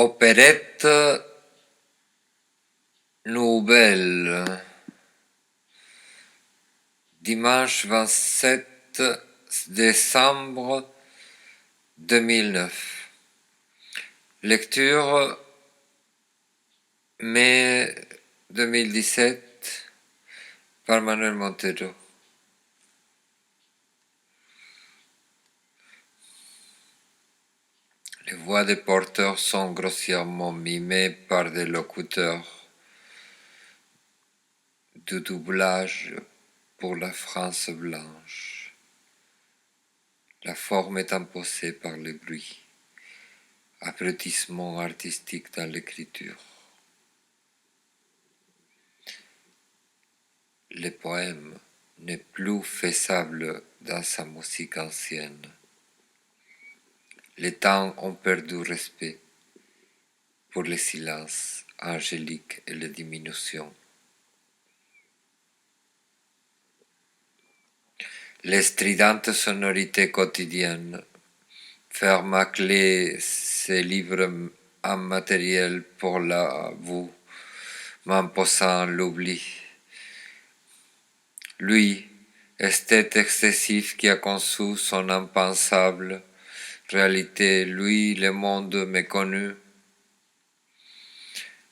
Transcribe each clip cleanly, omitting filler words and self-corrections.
Opérette nouvelle. Dimanche 27 décembre 2009. Lecture mai 2017 par Manuel Montero. Les voix des porteurs sont grossièrement mimées par des locuteurs du doublage pour la France blanche. La forme est imposée par le bruit, abrutissement artistique dans l'écriture. Le poème n'est plus faisable dans sa musique ancienne. Les temps ont perdu respect pour le silence angélique et les diminutions. Les stridentes sonorités quotidiennes ferment à clé ces livres immatériels pour la vous, m'imposant l'oubli. Lui, esthète excessif qui a conçu son impensable réalité, lui, le monde méconnu,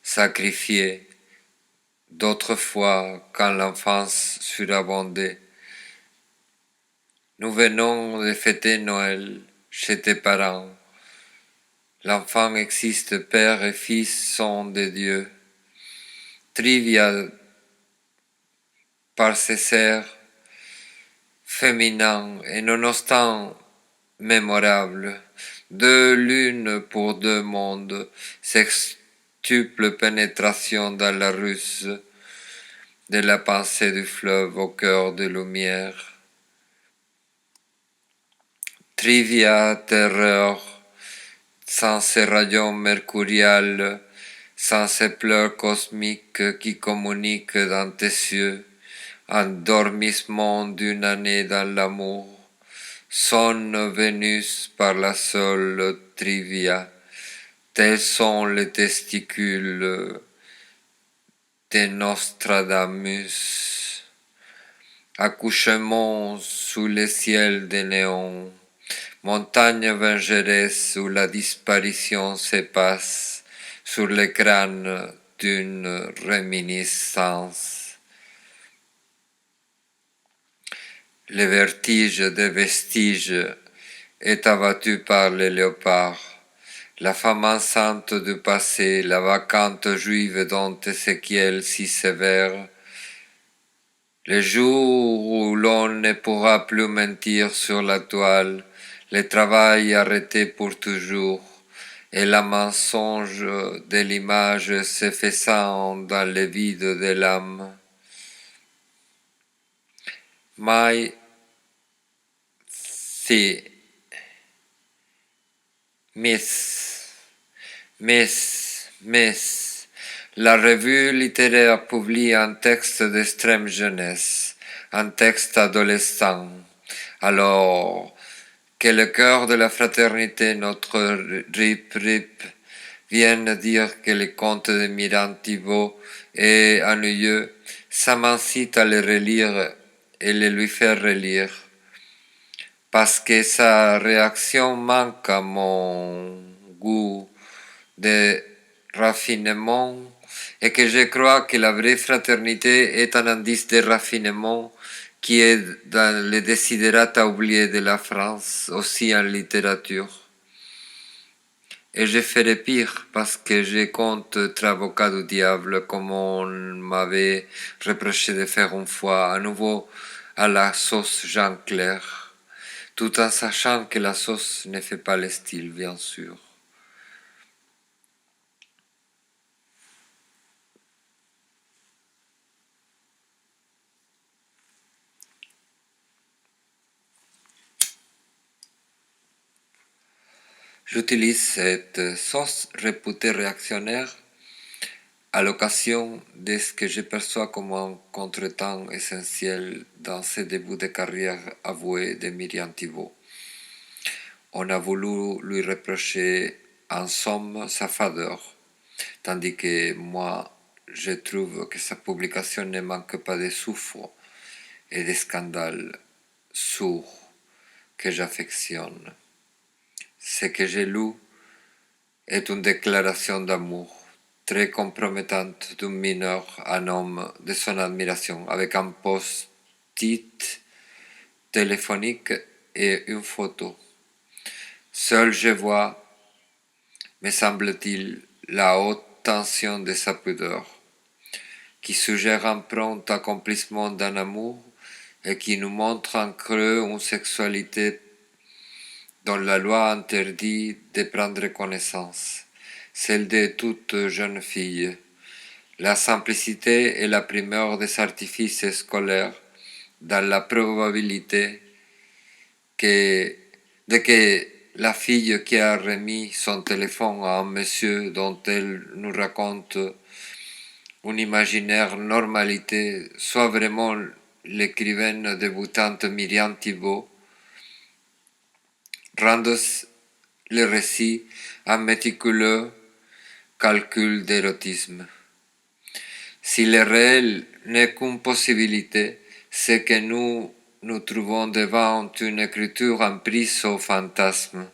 sacrifié, d'autrefois quand l'enfance surabondait. Nous venons de fêter Noël chez tes parents. L'enfant existe, père et fils sont des dieux. Trivial par ses serres, féminin et nonobstant mémorable. Deux lunes pour deux mondes, sextuple pénétration dans la ruse de la pensée du fleuve au cœur de lumière. Trivia, terreur, sans ces rayons mercuriales, sans ces pleurs cosmiques qui communiquent dans tes yeux, endormissement d'une année dans l'amour, sonne Vénus par la seule trivia, tels sont les testicules de Nostradamus, accouchement sous le ciel de néon, montagne vengeresse où la disparition se passe sur le crâne d'une réminiscence. Le vertige des vestiges est abattu par les léopards. La femme enceinte du passé, la vacante juive dont Ézéchiel si sévère, le jour où l'on ne pourra plus mentir sur la toile, le travail arrêté pour toujours, et le mensonge de l'image s'effaçant dans le vide de l'âme. Mai si Miss, la revue littéraire publie un texte d'extrême jeunesse, un texte adolescent, alors que le cœur de la fraternité, notre rip vienne dire que le conte de Myriam Thibault est ennuyeux, ça m'incite à le relire et le lui faire relire, parce que sa réaction manque à mon goût de raffinement et que je crois que la vraie fraternité est un indice de raffinement qui est dans les desiderata oubliés de la France, aussi en littérature. Et je ferai pire parce que je compte être avocat du diable comme on m'avait reproché de faire une fois, à nouveau à la sauce Jean Clair, tout en sachant que la sauce ne fait pas le style, bien sûr. J'utilise cette sauce réputée réactionnaire à l'occasion de ce que je perçois comme un contretemps essentiel dans ce début de carrière avoué de Myriam Thibault. On a voulu lui reprocher en somme sa fadeur, tandis que moi, je trouve que sa publication ne manque pas de souffle et de scandales sourds que j'affectionne. Ce que j'ai lu est une déclaration d'amour très compromettante d'un mineur à un homme de son admiration, avec un post-it téléphonique et une photo. Seul je vois, me semble-t-il, la haute tension de sa pudeur, qui suggère un prompt accomplissement d'un amour et qui nous montre en creux une sexualité dont la loi interdit de prendre connaissance, celle de toute jeune fille. La simplicité est la primeur des artifices scolaires, dans la probabilité que la fille qui a remis son téléphone à un monsieur dont elle nous raconte une imaginaire normalité soit vraiment l'écrivaine débutante Myriam Thibault, rendant le récit un méticuleux calcul d'érotisme. Si le réel n'est qu'une possibilité, c'est que nous nous trouvons devant une écriture en prise au fantasme.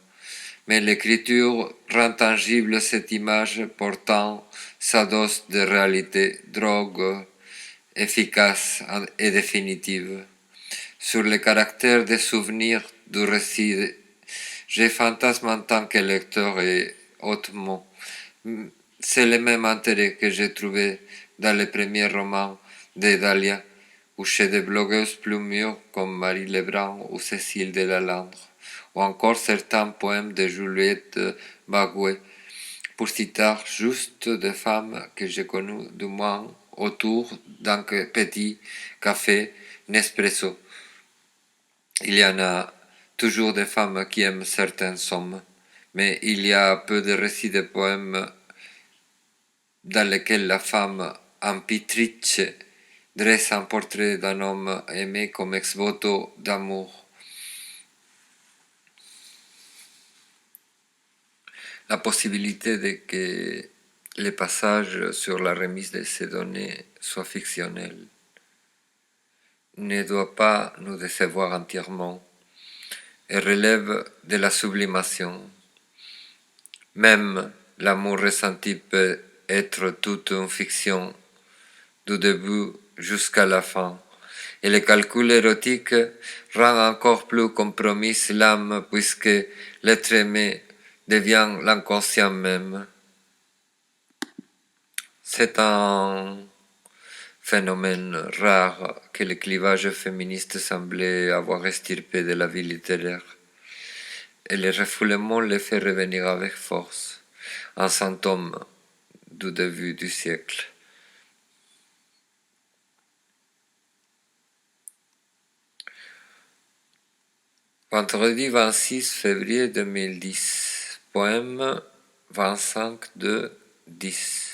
Mais l'écriture rend tangible cette image portant sa dose de réalité, drogue, efficace et définitive. Sur le caractère des souvenirs du récit, je fantasme en tant que lecteur et hautement. C'est le même intérêt que j'ai trouvé dans les premiers romans de Dahlia ou chez des blogueuses plus mûres comme Marie Lebrun ou Cécile Delalandre, ou encore certains poèmes de Juliette Bagouet, pour citer juste des femmes que j'ai connues du moins autour d'un petit café Nespresso. Il y en a toujours des femmes qui aiment certains hommes, mais il y a peu de récits de poèmes dans lesquels la femme impétrice dresse un portrait d'un homme aimé comme ex-voto d'amour. La possibilité de que les passages sur la remise de ces données soient fictionnels ne doit pas nous décevoir entièrement et relève de la sublimation. Même l'amour ressenti peut être toute une fiction du début jusqu'à la fin, et le calcul érotique rend encore plus compromise l'âme puisque l'être aimé devient l'inconscient même. C'est un phénomène rare que le clivage féministe semblait avoir extirpé de la vie littéraire, et le refoulement le fait revenir avec force, un symptôme du début du siècle. Vendredi 26 février 2010, poème 25 de 10.